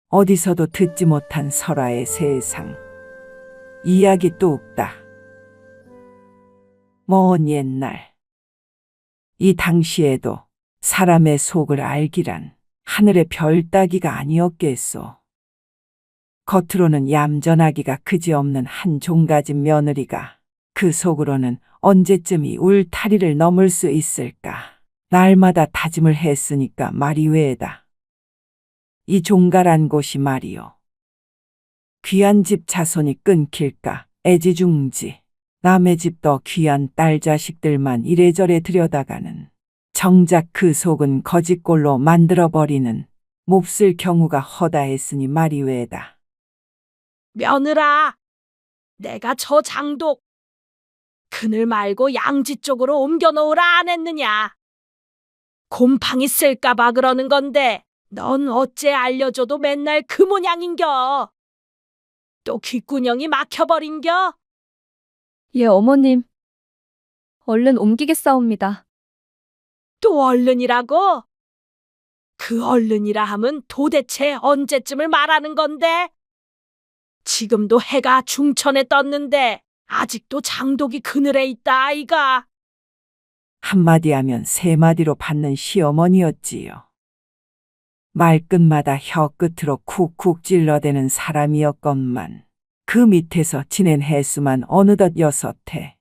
어디서도 듣지 못한 설화의 세상. 이야기 뚝딱. 먼 옛날. 이 당시에도 사람의 속을 알기란 하늘의 별 따기가 아니었겠소. 겉으로는 얌전하기가 그지없는 한 종가집 며느리가 그 속으로는 언제쯤 이 울타리를 넘을 수 있을까 날마다 다짐을 했으니까 말이 외에다. 이 종가란 곳이 말이요. 귀한 집 자손이 끊길까 애지중지 남의 집 더 귀한 딸 자식들만 이래저래 들여다가는 정작 그 속은 거짓골로 만들어버리는 몹쓸 경우가 허다했으니 말이 외에다. 며느라, 내가 저 장독 그늘 말고 양지 쪽으로 옮겨 놓으라 안 했느냐? 곰팡이 쓸까봐 그러는 건데 넌 어째 알려줘도 맨날 그 모양인겨? 또 귓구녕이 막혀버린겨? 예, 어머님. 얼른 옮기겠사옵니다. 또 얼른이라고? 그 얼른이라 하면 도대체 언제쯤을 말하는 건데? 지금도 해가 중천에 떴는데 아직도 장독이 그늘에 있다 아이가. 한마디 하면 세 마디로 받는 시어머니였지요. 말끝마다 혀 끝으로 쿡쿡 찔러대는 사람이었건만 그 밑에서 지낸 횟수만 어느덧 6해.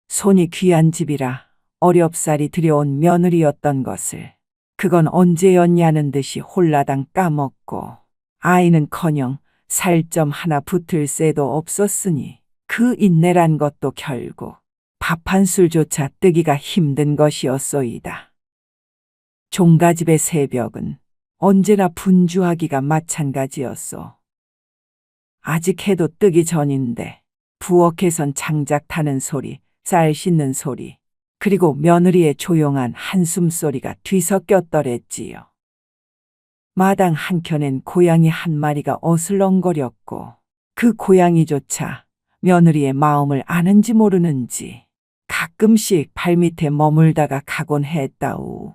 손이 귀한 집이라 어렵사리 들여온 며느리였던 것을 그건 언제였냐는 듯이 홀라당 까먹고 아이는커녕 살점 하나 붙을 새도 없었으니 그 인내란 것도 결국 밥 한 술조차 뜨기가 힘든 것이었소이다. 종가집의 새벽은 언제나 분주하기가 마찬가지였소. 아직 해도 뜨기 전인데 부엌에선 장작 타는 소리, 쌀 씻는 소리, 그리고 며느리의 조용한 한숨소리가 뒤섞였더랬지요. 마당 한켠엔 고양이 한 마리가 어슬렁거렸고 그 고양이조차 며느리의 마음을 아는지 모르는지 가끔씩 발밑에 머물다가 가곤 했다우.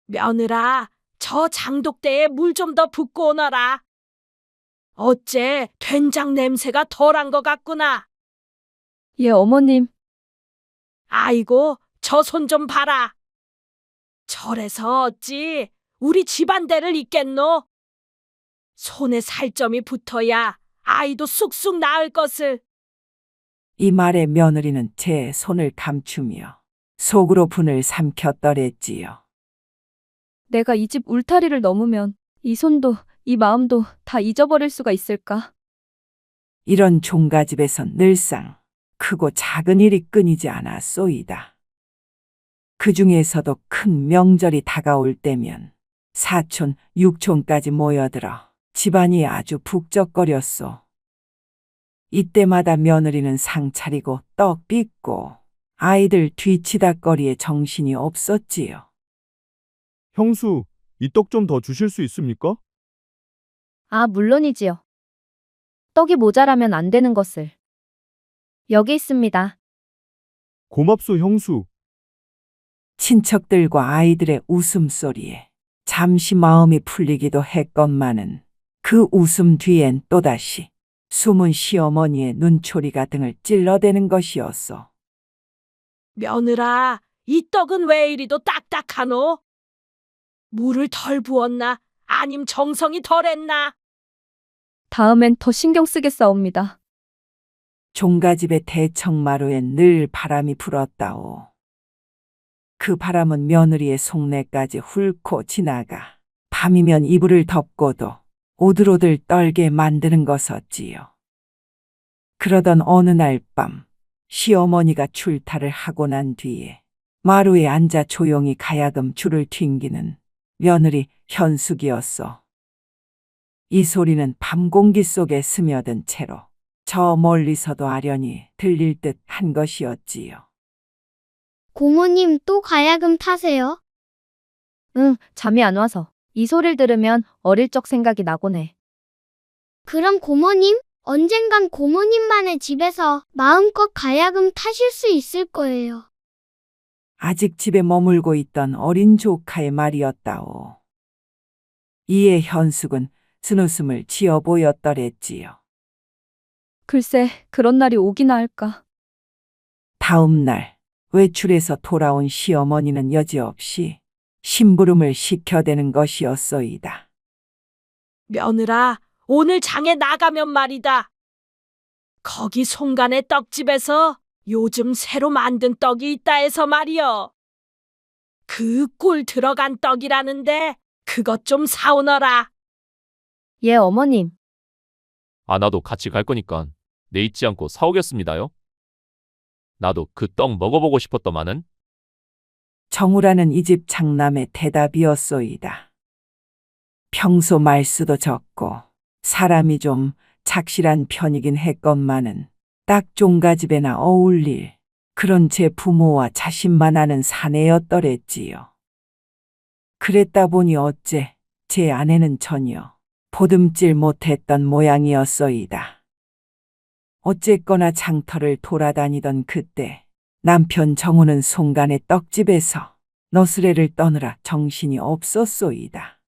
며느라, 저 장독대에 물 좀 더 붓고 오너라. 어째 된장 냄새가 덜한 것 같구나. 예, 어머님. 아이고, 저 손 좀 봐라. 저래서 어찌 우리 집안대를 잇겠노? 손에 살점이 붙어야 아이도 쑥쑥 나을 것을. 이 말에 며느리는 제 손을 감추며 속으로 분을 삼켰더랬지요. 내가 이 집 울타리를 넘으면 이 손도 이 마음도 다 잊어버릴 수가 있을까? 이런 종가집에선 늘상 크고 작은 일이 끊이지 않았소이다. 그 중에서도 큰 명절이 다가올 때면 사촌, 육촌까지 모여들어 집안이 아주 북적거렸소. 이때마다 며느리는 상 차리고 떡 빚고 아이들 뒤치다꺼리에 정신이 없었지요. 형수, 이 떡 좀 더 주실 수 있습니까? 아, 물론이지요. 떡이 모자라면 안 되는 것을. 여기 있습니다. 고맙소, 형수. 친척들과 아이들의 웃음소리에 잠시 마음이 풀리기도 했건만은 그 웃음 뒤엔 또다시 숨은 시어머니의 눈초리가 등을 찔러대는 것이었소. 며느라, 이 떡은 왜 이리도 딱딱하노? 물을 덜 부었나? 아님 정성이 덜했나? 다음엔 더 신경 쓰겠사옵니다. 종가집의 대청마루엔 늘 바람이 불었다오. 그 바람은 며느리의 속내까지 훑고 지나가 밤이면 이불을 덮고도 오들오들 떨게 만드는 것었지요. 그러던 어느 날 밤 시어머니가 출타를 하고 난 뒤에 마루에 앉아 조용히 가야금 줄을 튕기는 며느리 현숙이었소. 이 소리는 밤 공기 속에 스며든 채로 저 멀리서도 아련히 들릴 듯 한 것이었지요. 고모님 또 가야금 타세요? 응, 잠이 안 와서. 이 소리를 들으면 어릴 적 생각이 나곤 해. 그럼 고모님, 언젠간 고모님만의 집에서 마음껏 가야금 타실 수 있을 거예요. 아직 집에 머물고 있던 어린 조카의 말이었다오. 이에 현숙은 쓴웃음을 지어 보였더랬지요. 글쎄, 그런 날이 오기나 할까. 다음 날 외출해서 돌아온 시어머니는 여지없이 심부름을 시켜대는 것이었소이다. 며느라, 오늘 장에 나가면 말이다. 거기 송간의 떡집에서 요즘 새로 만든 떡이 있다 해서 말이여. 그 꿀 들어간 떡이라는데 그것 좀 사오너라. 예, 어머님. 아, 나도 같이 갈 거니까 내 잊지 않고 사오겠습니다요. 나도 그 떡 먹어보고 싶었더만은. 정우라는 이 집 장남의 대답이었소이다. 평소 말수도 적고 사람이 좀 착실한 편이긴 했건만은 딱 종가집에나 어울릴 그런 제 부모와 자신만 아는 사내였더랬지요. 그랬다 보니 어째 제 아내는 전혀 보듬질 못했던 모양이었소이다. 어쨌거나 장터를 돌아다니던 그때 남편 정우는 송간의 떡집에서 너스레를 떠느라 정신이 없었소이다.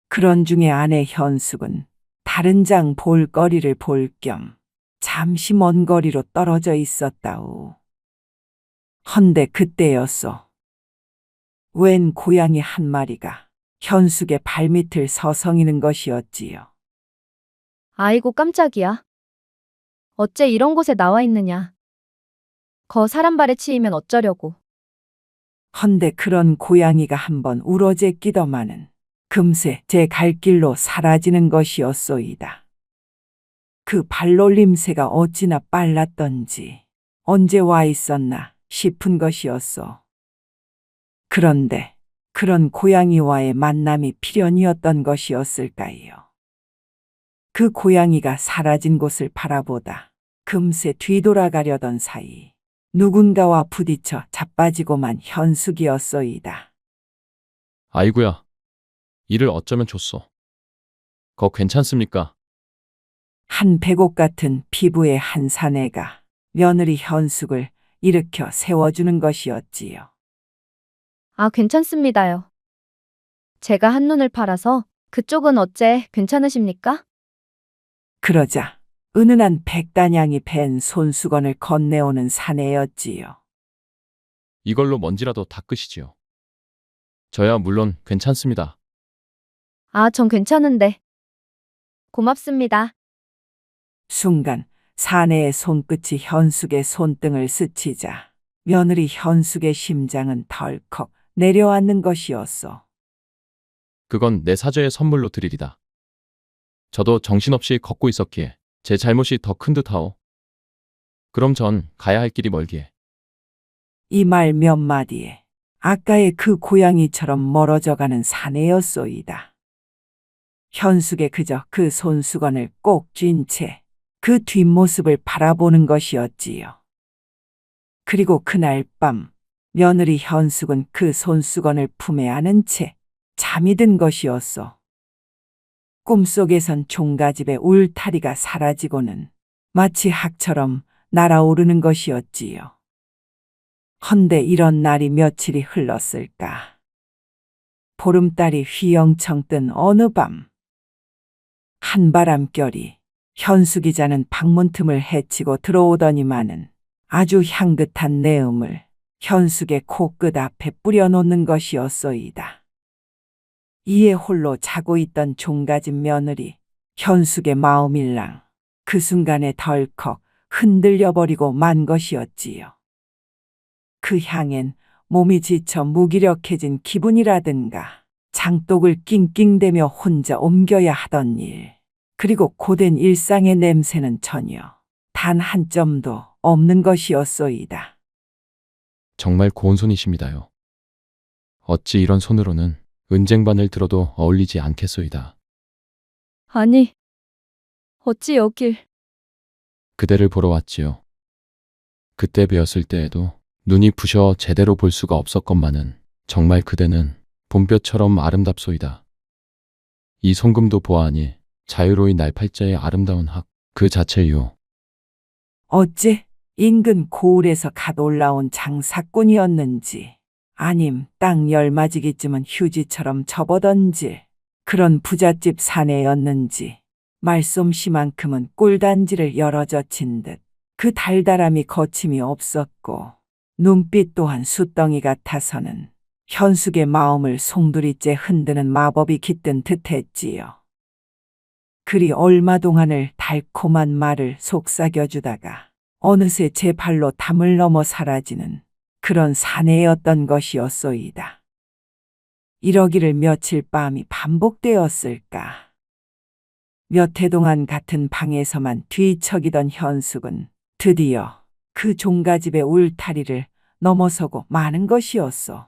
그런 중에 아내 현숙은 다른 장 볼거리를 볼 겸 잠시 먼 거리로 떨어져 있었다우. 헌데 그때였소. 웬 고양이 한 마리가 현숙의 발밑을 서성이는 것이었지요. 아이고, 깜짝이야. 어째 이런 곳에 나와 있느냐. 거 사람 발에 치이면 어쩌려고. 헌데 그런 고양이가 한번 우러제끼더만은 금세 제 갈 길로 사라지는 것이었소이다. 그 발놀림새가 어찌나 빨랐던지 언제 와 있었나 싶은 것이었소. 그런데 그런 고양이와의 만남이 필연이었던 것이었을까요? 그 고양이가 사라진 곳을 바라보다 금세 뒤돌아가려던 사이 누군가와 부딪혀 자빠지고만 현숙이었소이다. 아이구야, 이를 어쩌면 좋소. 거 괜찮습니까? 한 백옥 같은 피부의 한 사내가 며느리 현숙을 일으켜 세워주는 것이었지요. 아, 괜찮습니다요. 제가 한눈을 팔아서 그쪽은 어째 괜찮으십니까? 그러자 은은한 백단양이 밴 손수건을 건네오는 사내였지요. 이걸로 먼지라도 닦으시지요. 저야 물론 괜찮습니다. 아, 전 괜찮은데. 고맙습니다. 순간 사내의 손끝이 현숙의 손등을 스치자 며느리 현숙의 심장은 덜컥 내려앉는 것이었소. 그건 내 사죄의 선물로 드리리다. 저도 정신없이 걷고 있었기에 제 잘못이 더 큰 듯하오. 그럼 전 가야 할 길이 멀기에. 이 말 몇 마디에 아까의 그 고양이처럼 멀어져가는 사내였소이다. 현숙의 그저 그 손수건을 꼭 쥔 채 그 뒷모습을 바라보는 것이었지요. 그리고 그날 밤 며느리 현숙은 그 손수건을 품에 안은 채 잠이 든 것이었소. 꿈속에선 종가집의 울타리가 사라지고는 마치 학처럼 날아오르는 것이었지요. 헌데 이런 날이 며칠이 흘렀을까. 보름달이 휘영청 뜬 어느 밤, 한바람결이 현숙이 자는 방문 틈을 헤치고 들어오더니만은 아주 향긋한 내음을 현숙의 코끝 앞에 뿌려놓는 것이었소이다. 이에 홀로 자고 있던 종가집 며느리 현숙의 마음일랑 그 순간에 덜컥 흔들려버리고 만 것이었지요. 그 향엔 몸이 지쳐 무기력해진 기분이라든가 장독을 낑낑대며 혼자 옮겨야 하던 일, 그리고 고된 일상의 냄새는 전혀 단 한 점도 없는 것이었소이다. 정말 고운 손이십니다요. 어찌 이런 손으로는 은쟁반을 들어도 어울리지 않겠소이다. 아니, 어찌 여길. 그대를 보러 왔지요. 그때 뵈었을 때에도 눈이 부셔 제대로 볼 수가 없었건만은 정말 그대는 봄볕처럼 아름답소이다. 이 송금도 보아하니 자유로이 날팔자의 아름다운 학 그 자체요. 어째 인근 고을에서 갓 올라온 장사꾼이었는지 아님 땅 열맞이기쯤은 휴지처럼 접어던질 그런 부잣집 사내였는지 말솜씨만큼은 꿀단지를 열어젖힌 듯 그 달달함이 거침이 없었고 눈빛 또한 숫덩이 같아서는 현숙의 마음을 송두리째 흔드는 마법이 깃든 듯했지요. 그리 얼마 동안을 달콤한 말을 속삭여주다가 어느새 제 발로 담을 넘어 사라지는 그런 사내였던 것이었소이다. 이러기를 며칠 밤이 반복되었을까. 몇 해 동안 같은 방에서만 뒤척이던 현숙은 드디어 그 종가집의 울타리를 넘어서고 마는 것이었소.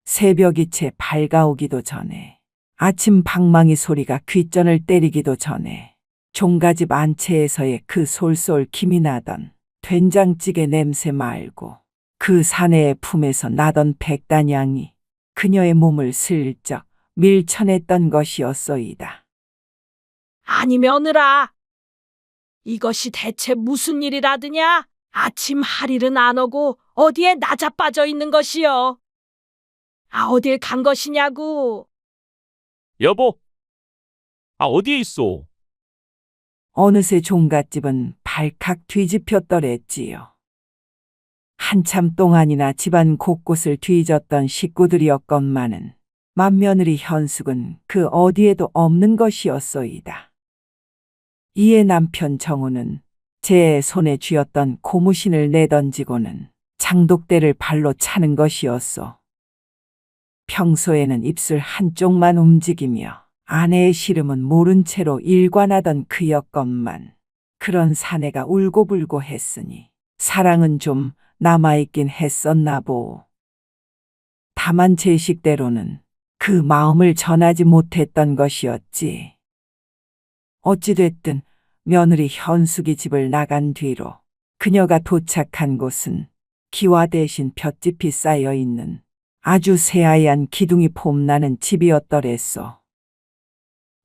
새벽이 채 밝아오기도 전에, 아침 방망이 소리가 귓전을 때리기도 전에 종가집 안채에서의 그 솔솔 김이 나던 된장찌개 냄새 말고 그 사내의 품에서 나던 백단향이 그녀의 몸을 슬쩍 밀쳐냈던 것이었소이다. 아니 며느라, 이것이 대체 무슨 일이라드냐? 아침 할 일은 안 오고 어디에 나자빠져 있는 것이여? 어딜 간 것이냐고? 여보, 어디에 있어? 어느새 종갓집은 발칵 뒤집혔더랬지요. 한참 동안이나 집안 곳곳을 뒤졌던 식구들이었건만은 맏며느리 현숙은 그 어디에도 없는 것이었소이다. 이에 남편 정우는 제 손에 쥐었던 고무신을 내던지고는 장독대를 발로 차는 것이었소. 평소에는 입술 한쪽만 움직이며 아내의 시름은 모른 채로 일관하던 그였건만 그런 사내가 울고불고 했으니 사랑은 좀 남아있긴 했었나 보. 다만 제 식대로는 그 마음을 전하지 못했던 것이었지. 어찌됐든 며느리 현숙이 집을 나간 뒤로 그녀가 도착한 곳은 기와 대신 볏짚이 쌓여있는 아주 새하얀 기둥이 폼나는 집이었더랬소.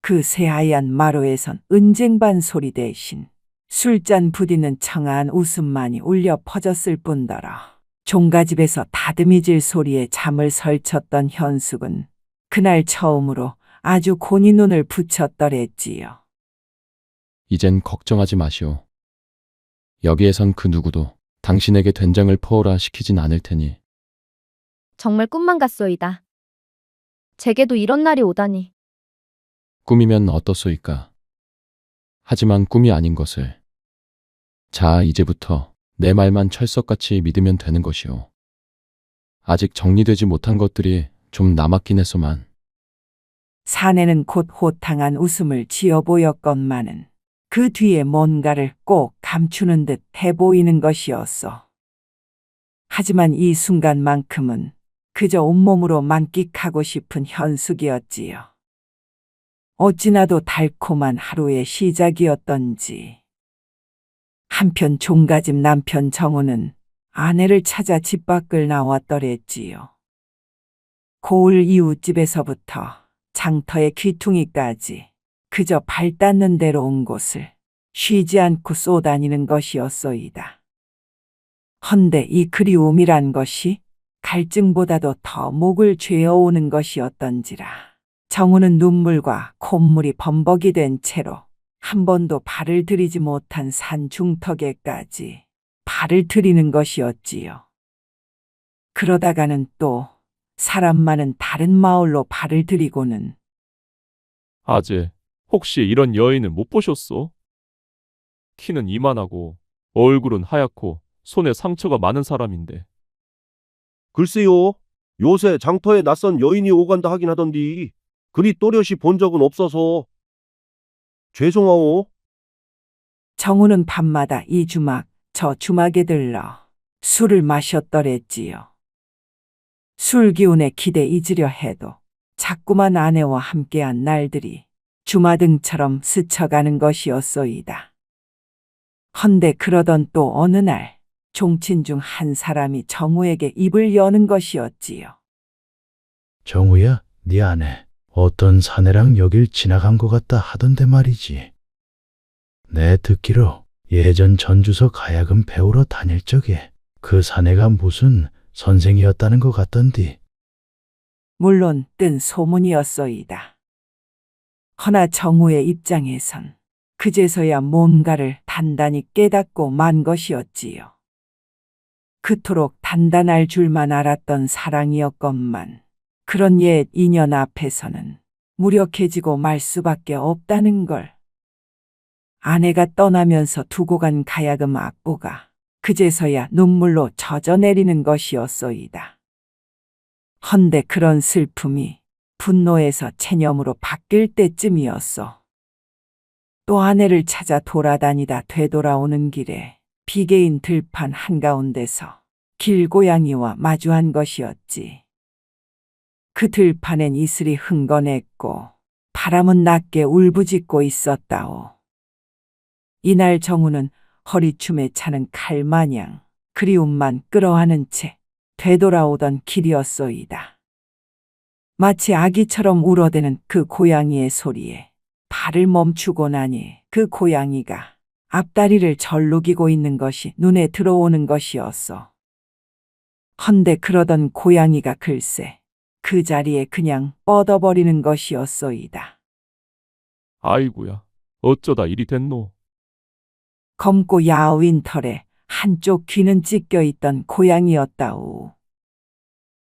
그 새하얀 마루에선 은쟁반 소리 대신 술잔 부디는 청아한 웃음만이 울려 퍼졌을 뿐더러 종가집에서 다듬이질 소리에 잠을 설쳤던 현숙은 그날 처음으로 아주 곤히 눈을 붙였더랬지요. 이젠 걱정하지 마시오. 여기에선 그 누구도 당신에게 된장을 퍼오라 시키진 않을 테니. 정말 꿈만 같소이다. 제게도 이런 날이 오다니. 꿈이면 어떻소이까. 하지만 꿈이 아닌 것을. 자, 이제부터 내 말만 철석같이 믿으면 되는 것이오. 아직 정리되지 못한 것들이 좀 남았긴 했소만. 사내는 곧 호탕한 웃음을 지어 보였건만은 그 뒤에 뭔가를 꼭 감추는 듯 해 보이는 것이었소. 하지만 이 순간만큼은 그저 온몸으로 만끽하고 싶은 현숙이었지요. 어찌나도 달콤한 하루의 시작이었던지. 한편 종가집 남편 정우는 아내를 찾아 집 밖을 나왔더랬지요. 고을 이웃집에서부터 장터의 귀퉁이까지 그저 발 닿는 대로 온 곳을 쉬지 않고 쏘다니는 것이었소이다. 헌데 이 그리움이란 것이 갈증보다도 더 목을 죄어오는 것이었던지라 정우는 눈물과 콧물이 범벅이 된 채로 한 번도 발을 들이지 못한 산 중턱에까지 발을 들이는 것이었지요. 그러다가는 또 사람 많은 다른 마을로 발을 들이고는 아재, 혹시 이런 여인을 못 보셨소? 키는 이만하고 얼굴은 하얗고 손에 상처가 많은 사람인데. 글쎄요. 요새 장터에 낯선 여인이 오간다 하긴 하던디 그리 또렷이 본 적은 없어서. 죄송하오. 정우는 밤마다 이 주막 저 주막에 들러 술을 마셨더랬지요. 술 기운에 기대 잊으려 해도 자꾸만 아내와 함께한 날들이 주마등처럼 스쳐가는 것이었소이다. 헌데 그러던 또 어느 날 종친 중 한 사람이 정우에게 입을 여는 것이었지요. 정우야, 네 아내 어떤 사내랑 여길 지나간 것 같다 하던데 말이지. 내 듣기로 예전 전주서 가야금 배우러 다닐 적에 그 사내가 무슨 선생이었다는 것 같던디. 물론 뜬 소문이었소이다. 허나 정우의 입장에선 그제서야 뭔가를 단단히 깨닫고 만 것이었지요. 그토록 단단할 줄만 알았던 사랑이었건만 그런 옛 인연 앞에서는 무력해지고 말 수밖에 없다는 걸. 아내가 떠나면서 두고 간 가야금 악보가 그제서야 눈물로 젖어내리는 것이었소이다. 헌데 그런 슬픔이 분노에서 체념으로 바뀔 때쯤이었소. 또 아내를 찾아 돌아다니다 되돌아오는 길에 비개인 들판 한가운데서 길고양이와 마주한 것이었지. 그 들판엔 이슬이 흥건했고 바람은 낮게 울부짖고 있었다오. 이날 정우는 허리춤에 차는 칼마냥 그리움만 끌어안은 채 되돌아오던 길이었소이다. 마치 아기처럼 울어대는 그 고양이의 소리에 발을 멈추고 나니 그 고양이가 앞다리를 절룩이고 있는 것이 눈에 들어오는 것이었소. 헌데 그러던 고양이가 글쎄 그 자리에 그냥 뻗어버리는 것이었소이다. 아이고야, 어쩌다 일이 됐노. 검고 야윈 털에 한쪽 귀는 찢겨 있던 고양이였다오.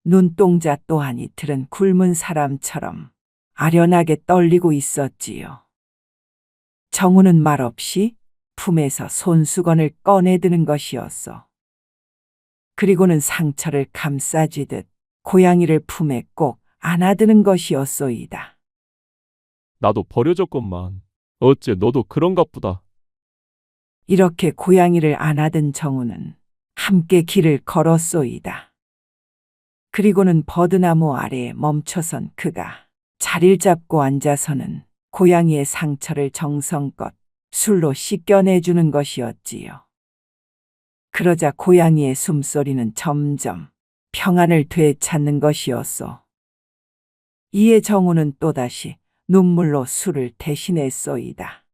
눈동자 또한 이틀은 굶은 사람처럼 아련하게 떨리고 있었지요. 정우는 말없이 품에서 손수건을 꺼내드는 것이었어. 그리고는 상처를 감싸쥐듯 고양이를 품에 꼭 안아드는 것이었소이다. 나도 버려졌건만. 어째 너도 그런갑보다. 이렇게 고양이를 안아든 정우는 함께 길을 걸었소이다. 그리고는 버드나무 아래에 멈춰선 그가 자리를 잡고 앉아서는 고양이의 상처를 정성껏 술로 씻겨내주는 것이었지요. 그러자 고양이의 숨소리는 점점 평안을 되찾는 것이었소. 이에 정우는 또다시 눈물로 술을 대신했소이다.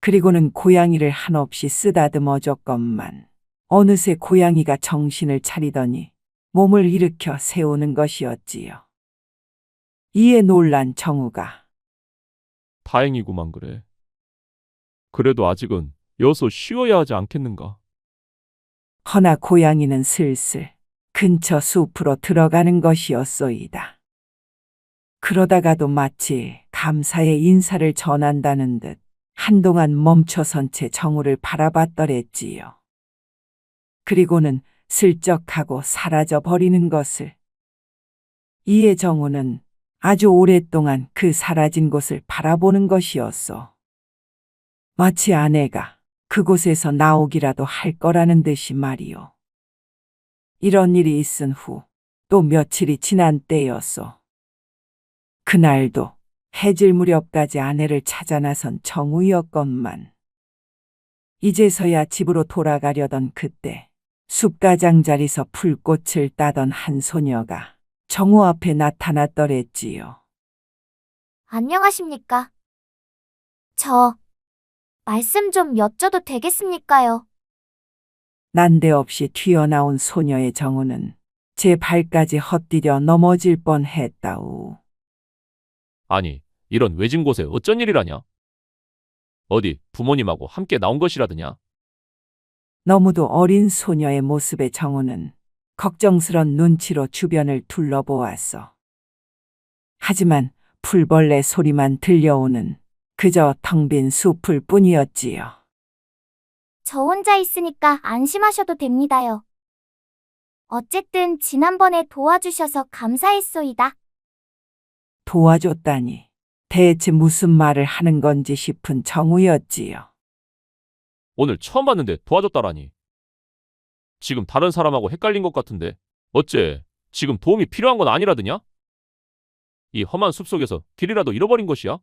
그리고는 고양이를 한없이 쓰다듬어 줬건만 어느새 고양이가 정신을 차리더니 몸을 일으켜 세우는 것이었지요. 이에 놀란 정우가 다행이구만 그래. 그래도 아직은 여서 쉬어야 하지 않겠는가. 허나 고양이는 슬슬 근처 숲으로 들어가는 것이었소이다. 그러다가도 마치 감사의 인사를 전한다는 듯 한동안 멈춰선 채 정우를 바라봤더랬지요. 그리고는 슬쩍하고 사라져 버리는 것을. 이에 정우는 아주 오랫동안 그 사라진 곳을 바라보는 것이었소. 마치 아내가 그곳에서 나오기라도 할 거라는 듯이 말이요. 이런 일이 있은 후 또 며칠이 지난 때였소. 그날도 해질 무렵까지 아내를 찾아 나선 정우였건만 이제서야 집으로 돌아가려던 그때 숲가장자리서 풀꽃을 따던 한 소녀가 정우 앞에 나타났더랬지요. 안녕하십니까? 저 말씀 좀 여쭤도 되겠습니까요? 난데없이 튀어나온 소녀의 정우는 제 발까지 헛디뎌 넘어질 뻔했다우. 아니, 이런 외진 곳에 어쩐 일이라냐? 어디 부모님하고 함께 나온 것이라더냐? 너무도 어린 소녀의 모습에 정우는 걱정스런 눈치로 주변을 둘러보았어. 하지만 풀벌레 소리만 들려오는 그저 텅 빈 숲을 뿐이었지요. 저 혼자 있으니까 안심하셔도 됩니다요. 어쨌든 지난번에 도와주셔서 감사했소이다. 도와줬다니 대체 무슨 말을 하는 건지 싶은 정우였지요. 오늘 처음 봤는데 도와줬다라니. 지금 다른 사람하고 헷갈린 것 같은데 어째 지금 도움이 필요한 건 아니라더냐? 이 험한 숲속에서 길이라도 잃어버린 것이야?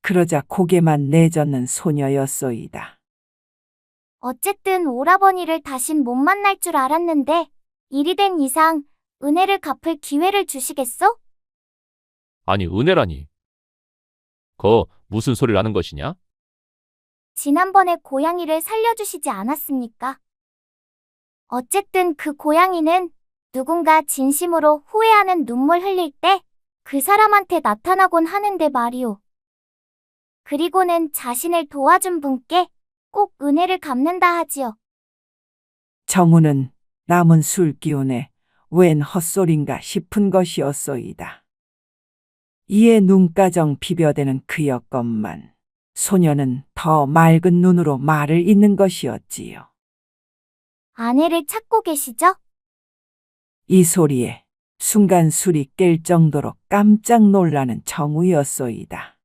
그러자 고개만 내젓는 소녀였소이다. 어쨌든 오라버니를 다신 못 만날 줄 알았는데 일이 된 이상 은혜를 갚을 기회를 주시겠소? 아니 은혜라니. 거 무슨 소리를 하는 것이냐? 지난번에 고양이를 살려주시지 않았습니까? 어쨌든 그 고양이는 누군가 진심으로 후회하는 눈물 흘릴 때 그 사람한테 나타나곤 하는데 말이오. 그리고는 자신을 도와준 분께 꼭 은혜를 갚는다 하지요. 정우는 남은 술 기운에 웬 헛소린가 싶은 것이었소이다. 이에 눈가정 비벼대는 그였건만 소녀는 더 맑은 눈으로 말을 잇는 것이었지요. 아내를 찾고 계시죠? 이 소리에 순간 술이 깰 정도로 깜짝 놀라는 정우였소이다.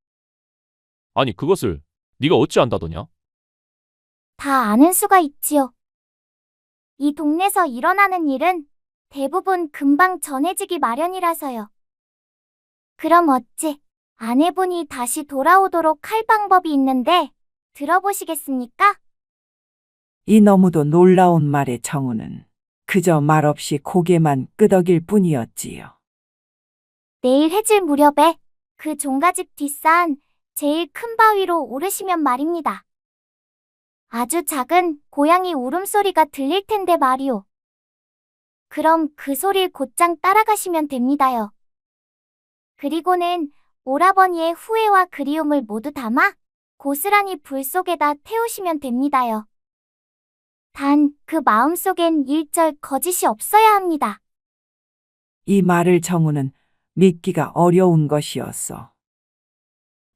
아니 그것을 네가 어찌 안다더냐? 다 아는 수가 있지요. 이 동네에서 일어나는 일은 대부분 금방 전해지기 마련이라서요. 그럼 어찌 아내분이 다시 돌아오도록 할 방법이 있는데 들어보시겠습니까? 이 너무도 놀라운 말에 정우는 그저 말없이 고개만 끄덕일 뿐이었지요. 내일 해질 무렵에 그 종가집 뒷산 제일 큰 바위로 오르시면 말입니다. 아주 작은 고양이 울음소리가 들릴 텐데 말이오. 그럼 그 소리를 곧장 따라가시면 됩니다요. 그리고는 오라버니의 후회와 그리움을 모두 담아 고스란히 불 속에다 태우시면 됩니다요. 단 그 마음속엔 일절 거짓이 없어야 합니다. 이 말을 정우는 믿기가 어려운 것이었어.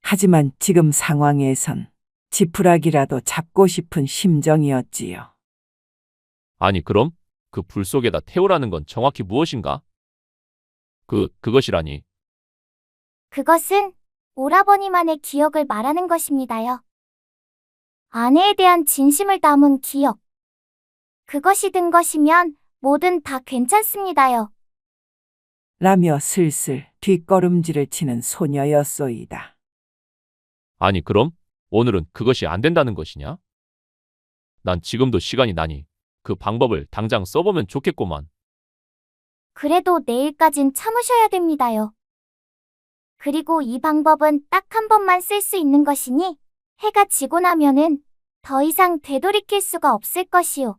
하지만 지금 상황에선 지푸라기라도 잡고 싶은 심정이었지요. 아니 그럼 그 불 속에다 태우라는 건 정확히 무엇인가? 그것이라니. 그것은 오라버니만의 기억을 말하는 것입니다요. 아내에 대한 진심을 담은 기억. 그것이 든 것이면 뭐든 다 괜찮습니다요. 라며 슬슬 뒷걸음질을 치는 소녀였소이다. 아니 그럼 오늘은 그것이 안 된다는 것이냐? 난 지금도 시간이 나니 그 방법을 당장 써보면 좋겠구만. 그래도 내일까진 참으셔야 됩니다요. 그리고 이 방법은 딱 한 번만 쓸 수 있는 것이니 해가 지고 나면은 더 이상 되돌이킬 수가 없을 것이오.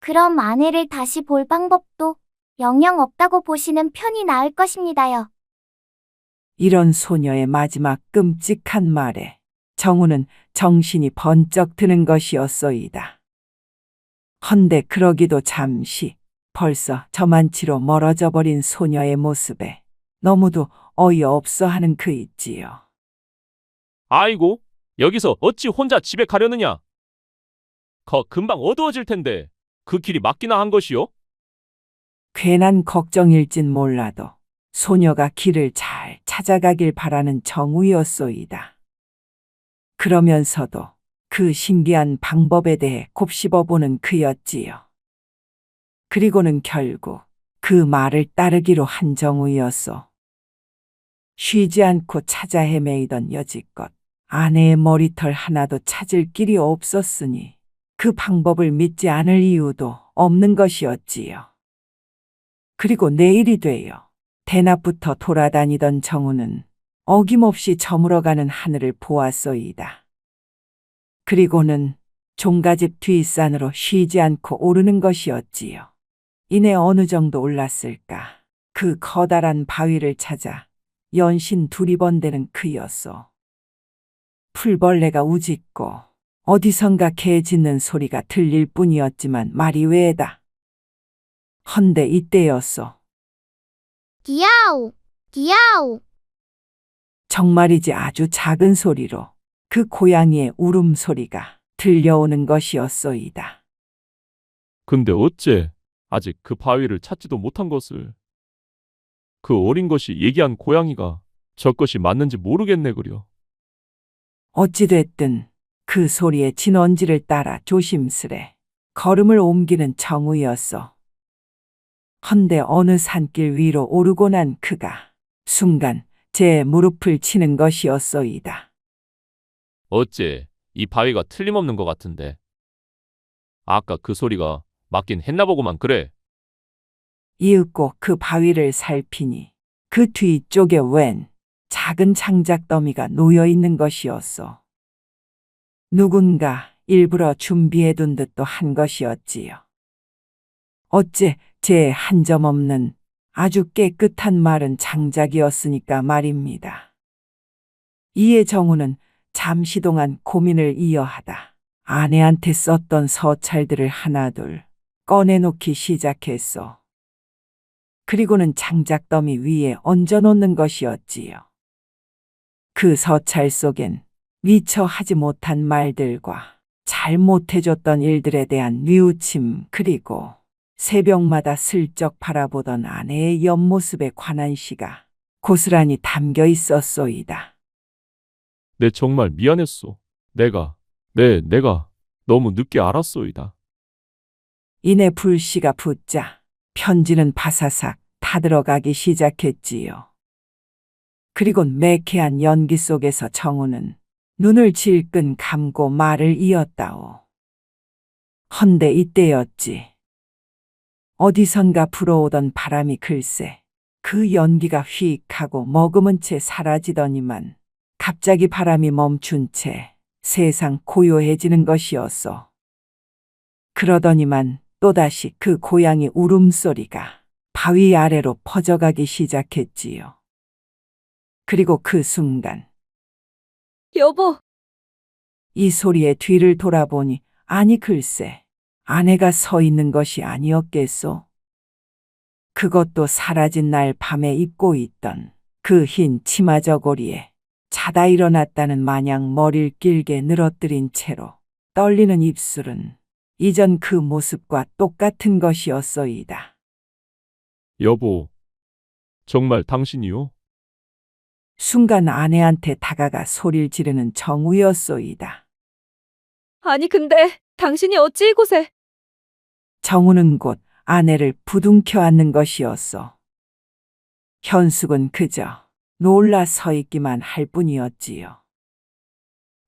그럼 아내를 다시 볼 방법도 영영 없다고 보시는 편이 나을 것입니다요. 이런 소녀의 마지막 끔찍한 말에 정우는 정신이 번쩍 드는 것이었소이다. 헌데 그러기도 잠시 벌써 저만치로 멀어져 버린 소녀의 모습에 너무도 어이없어 하는 그 있지요. 아이고 여기서 어찌 혼자 집에 가려느냐? 금방 어두워질 텐데 그 길이 맞기나 한 것이요? 괜한 걱정일진 몰라도 소녀가 길을 잘 찾아가길 바라는 정우였소이다. 그러면서도 그 신기한 방법에 대해 곱씹어보는 그였지요. 그리고는 결국 그 말을 따르기로 한 정우였소. 쉬지 않고 찾아 헤매이던 여지껏 아내의 머리털 하나도 찾을 길이 없었으니 그 방법을 믿지 않을 이유도 없는 것이었지요. 그리고 내일이 되어 대낮부터 돌아다니던 정우는 어김없이 저물어가는 하늘을 보았소이다. 그리고는 종가집 뒷산으로 쉬지 않고 오르는 것이었지요. 이내 어느 정도 올랐을까? 그 커다란 바위를 찾아 연신 두리번대는 그였소. 풀벌레가 우짖고 어디선가 개 짖는 소리가 들릴 뿐이었지만 말이 외에다. 헌데 이때였소. 디아오, 디아오. 정말이지 아주 작은 소리로 그 고양이의 울음소리가 들려오는 것이었소이다. 근데 어째 아직 그 바위를 찾지도 못한 것을. 그 어린 것이 얘기한 고양이가 저것이 맞는지 모르겠네 그려. 어찌됐든 그 소리의 진원지를 따라 조심스레 걸음을 옮기는 정우였소. 헌데 어느 산길 위로 오르고 난 그가 순간 제 무릎을 치는 것이었소이다. 어째 이 바위가 틀림없는 것 같은데. 아까 그 소리가 맞긴 했나 보고만 그래. 이윽고 그 바위를 살피니 그 뒤쪽에 웬 작은 장작더미가 놓여 있는 것이었소. 누군가 일부러 준비해둔 듯도 한 것이었지요. 어째 제 한 점 없는 아주 깨끗한 말은 장작이었으니까 말입니다. 이에 정우는 잠시 동안 고민을 이어하다 아내한테 썼던 서찰들을 하나둘 꺼내놓기 시작했어. 그리고는 장작더미 위에 얹어놓는 것이었지요. 그 서찰 속엔 미처 하지 못한 말들과 잘못해줬던 일들에 대한 뉘우침, 그리고 새벽마다 슬쩍 바라보던 아내의 옆모습에 관한 시가 고스란히 담겨 있었소이다. 내 정말 미안했소. 내가 너무 늦게 알았소이다. 이내 불씨가 붙자 편지는 바사삭 타들어가기 시작했지요. 그리곤 매캐한 연기 속에서 정우는 눈을 질끈 감고 말을 이었다오. 헌데 이때였지. 어디선가 불어오던 바람이 글쎄 그 연기가 휙 하고 머금은 채 사라지더니만 갑자기 바람이 멈춘 채 세상 고요해지는 것이었소. 그러더니만 또다시 그 고양이 울음소리가 바위 아래로 퍼져가기 시작했지요. 그리고 그 순간 여보, 이 소리에 뒤를 돌아보니 아니 글쎄 아내가 서 있는 것이 아니었겠소. 그것도 사라진 날 밤에 입고 있던 그 흰 치마 저고리에 자다 일어났다는 마냥 머리를 길게 늘어뜨린 채로 떨리는 입술은 이전 그 모습과 똑같은 것이었소이다. 여보, 정말 당신이요? 순간 아내한테 다가가 소리를 지르는 정우였소이다. 아니 근데 당신이 어찌 이곳에? 정우는 곧 아내를 부둥켜 안는 것이었소. 현숙은 그저 놀라 서 있기만 할 뿐이었지요.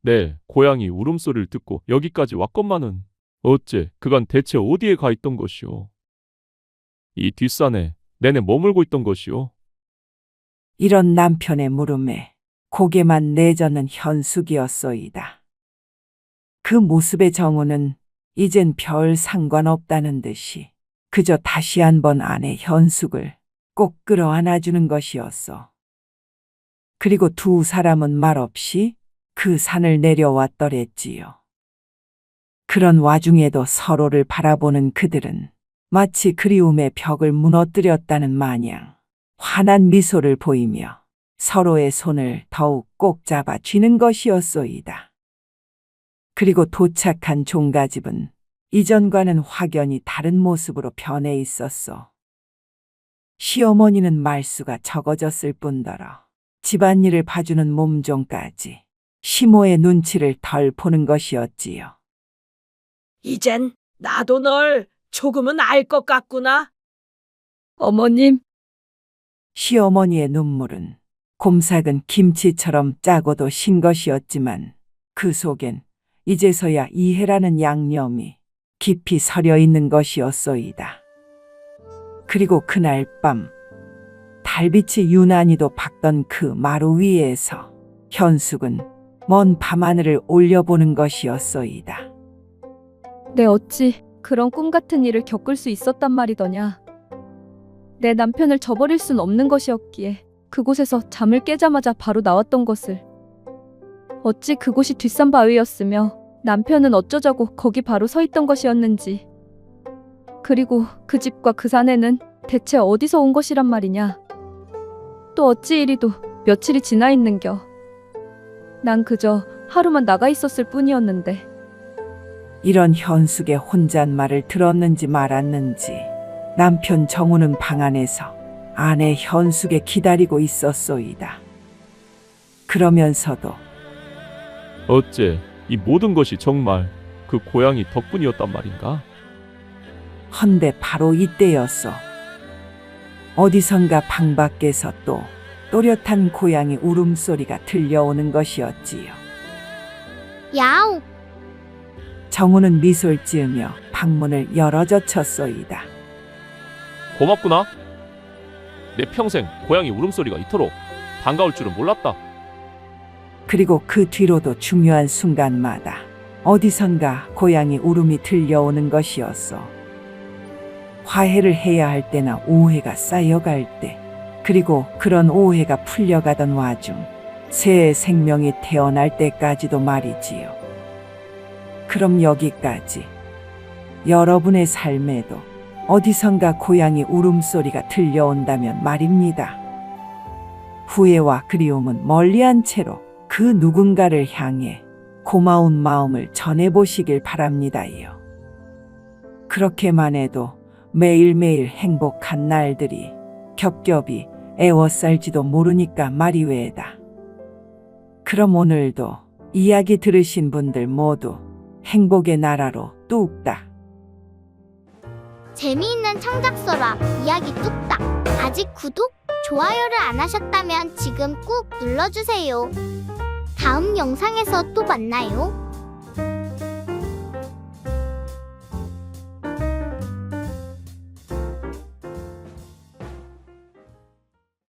네, 고양이 울음소리를 듣고 여기까지 왔건만은 어째 그간 대체 어디에 가 있던 것이오? 이 뒷산에 내내 머물고 있던 것이오? 이런 남편의 물음에 고개만 내젓는 현숙이었소이다. 그 모습의 정우는 이젠 별 상관없다는 듯이 그저 다시 한번 아내 현숙을 꼭 끌어안아주는 것이었소. 그리고 두 사람은 말없이 그 산을 내려왔더랬지요. 그런 와중에도 서로를 바라보는 그들은 마치 그리움의 벽을 무너뜨렸다는 마냥 환한 미소를 보이며 서로의 손을 더욱 꼭 잡아 쥐는 것이었소이다. 그리고 도착한 종가집은 이전과는 확연히 다른 모습으로 변해 있었소. 시어머니는 말수가 적어졌을 뿐더러 집안일을 봐주는 몸종까지 시모의 눈치를 덜 보는 것이었지요. 이젠 나도 널 조금은 알 것 같구나. 어머님, 시어머니의 눈물은 곰삭은 김치처럼 짜고도 신 것이었지만 그 속엔 이제서야 이해라는 양념이 깊이 서려 있는 것이었소이다. 그리고 그날 밤 달빛이 유난히도 밝던 그 마루 위에서 현숙은 먼 밤하늘을 올려보는 것이었소이다. 내 어찌 그런 꿈 같은 일을 겪을 수 있었단 말이더냐. 내 남편을 저버릴 순 없는 것이었기에 그곳에서 잠을 깨자마자 바로 나왔던 것을. 어찌 그곳이 뒷산 바위였으며 남편은 어쩌자고 거기 바로 서 있던 것이었는지. 그리고 그 집과 그 산에는 대체 어디서 온 것이란 말이냐. 또 어찌 이리도 며칠이 지나 있는겨. 난 그저 하루만 나가 있었을 뿐이었는데. 이런 현숙의 혼잣말을 들었는지 말았는지 남편 정우는 방 안에서 아내 현숙에 기다리고 있었소이다. 그러면서도 어째 이 모든 것이 정말 그 고양이 덕분이었단 말인가? 헌데 바로 이때였어. 어디선가 방 밖에서 또 또렷한 고양이 울음소리가 들려오는 것이었지요. 야옹! 정우는 미소를 지으며 방문을 열어젖혔소이다. 고맙구나. 내 평생 고양이 울음소리가 이토록 반가울 줄은 몰랐다. 그리고 그 뒤로도 중요한 순간마다 어디선가 고양이 울음이 들려오는 것이었어. 화해를 해야 할 때나 오해가 쌓여갈 때, 그리고 그런 오해가 풀려가던 와중 새 생명이 태어날 때까지도 말이지요. 그럼 여기까지 여러분의 삶에도 어디선가 고양이 울음소리가 들려온다면 말입니다. 후회와 그리움은 멀리한 채로 그 누군가를 향해 고마운 마음을 전해보시길 바랍니다요. 그렇게만 해도 매일매일 행복한 날들이 겹겹이 애워쌀지도 모르니까 말이외다. 그럼 오늘도 이야기 들으신 분들 모두 행복의 나라로 뚝딱. 재미있는 창작서랍 이야기 뚝딱. 아직 구독, 좋아요를 안 하셨다면 지금 꾹 눌러주세요. 다음 영상에서 또 만나요.